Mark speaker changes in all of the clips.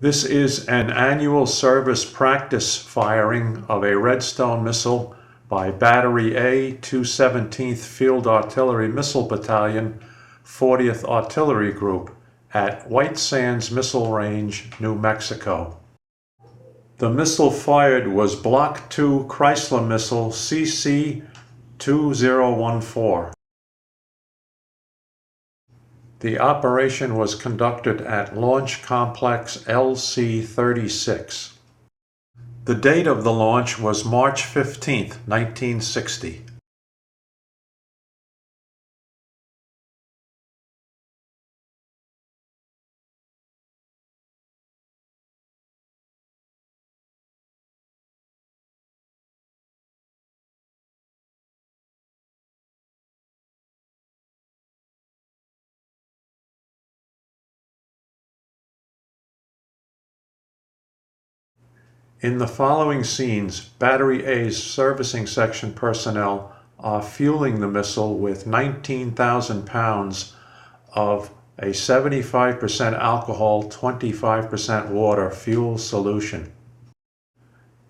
Speaker 1: This is an annual service practice firing of a Redstone missile by Battery A, 217th Field Artillery Missile Battalion, 40th Artillery Group at White Sands Missile Range, New Mexico. The missile fired was Block 2 Chrysler missile CC-2014. The operation was conducted at Launch Complex LC-36. The date of the launch was March 15, 1960. In the following scenes, Battery A's servicing section personnel are fueling the missile with 19,000 pounds of a 75% alcohol, 25% water fuel solution.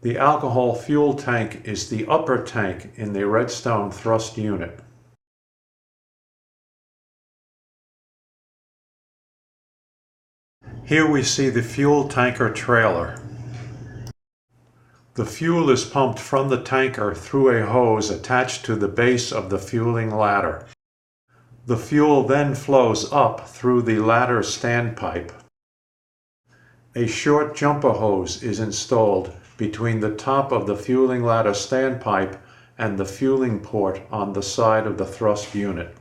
Speaker 1: The alcohol fuel tank is the upper tank in the Redstone thrust unit. Here we see the fuel tanker trailer. The fuel is pumped from the tanker through a hose attached to the base of the fueling ladder. The fuel then flows up through the ladder standpipe. A short jumper hose is installed between the top of the fueling ladder standpipe and the fueling port on the side of the thrust unit.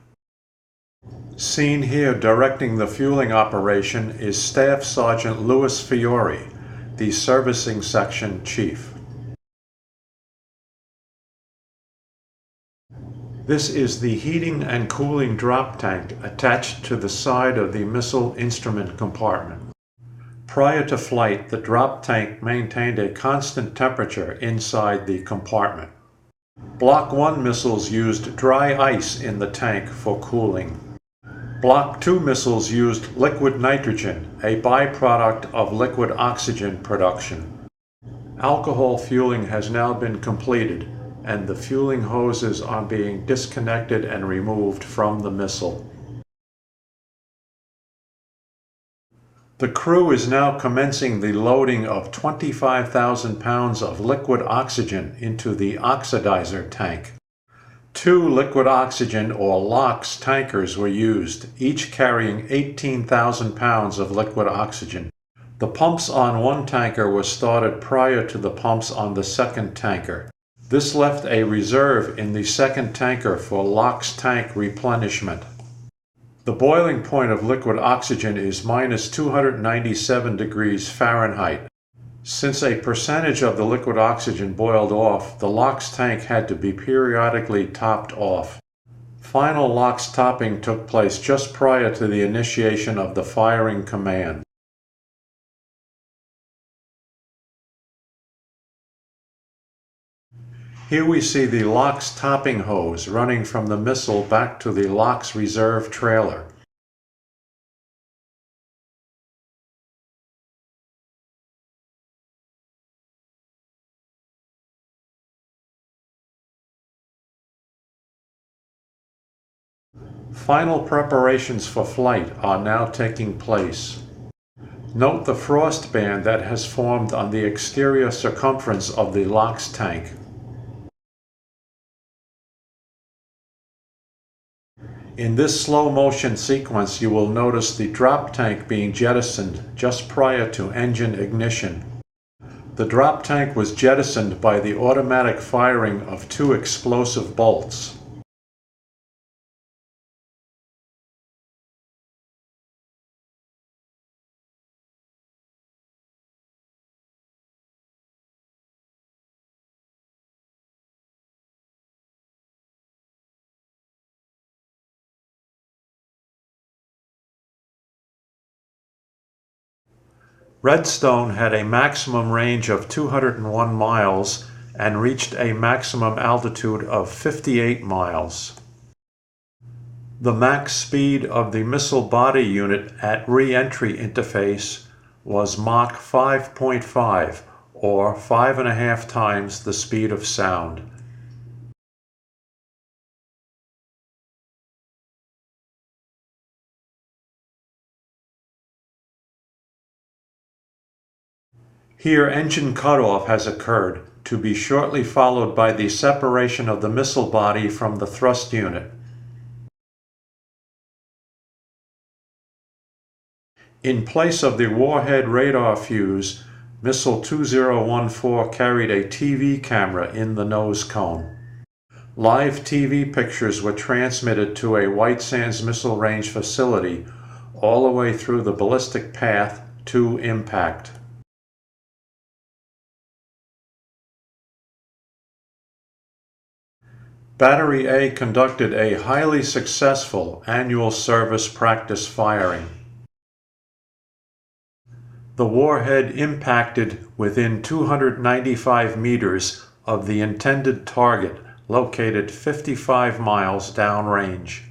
Speaker 1: Seen here directing the fueling operation is Staff Sergeant Louis Fiore, the servicing section chief. This is the heating and cooling drop tank attached to the side of the missile instrument compartment. Prior to flight, the drop tank maintained a constant temperature inside the compartment. Block 1 missiles used dry ice in the tank for cooling. Block 2 missiles used liquid nitrogen, a byproduct of liquid oxygen production. Alcohol fueling has now been completed, and the fueling hoses are being disconnected and removed from the missile. The crew is now commencing the loading of 25,000 pounds of liquid oxygen into the oxidizer tank. 2 liquid oxygen or LOX tankers were used, each carrying 18,000 pounds of liquid oxygen. The pumps on one tanker were started prior to the pumps on the second tanker. This left a reserve in the second tanker for LOX tank replenishment. The boiling point of liquid oxygen is minus 297 degrees Fahrenheit. Since a percentage of the liquid oxygen boiled off, the LOX tank had to be periodically topped off. Final LOX topping took place just prior to the initiation of the firing command. Here we see the LOX topping hose running from the missile back to the LOX reserve trailer. Final preparations for flight are now taking place. Note the frost band that has formed on the exterior circumference of the LOX tank. In this slow motion sequence, you will notice the drop tank being jettisoned just prior to engine ignition. The drop tank was jettisoned by the automatic firing of 2 explosive bolts. Redstone had a maximum range of 201 miles and reached a maximum altitude of 58 miles. The max speed of the missile body unit at re-entry interface was Mach 5.5, or 5.5 times the speed of sound. Here engine cutoff has occurred, to be shortly followed by the separation of the missile body from the thrust unit. In place of the warhead radar fuse, Missile 2014 carried a TV camera in the nose cone. Live TV pictures were transmitted to a White Sands Missile Range facility all the way through the ballistic path to impact. Battery A conducted a highly successful annual service practice firing. The warhead impacted within 295 meters of the intended target, located 55 miles downrange.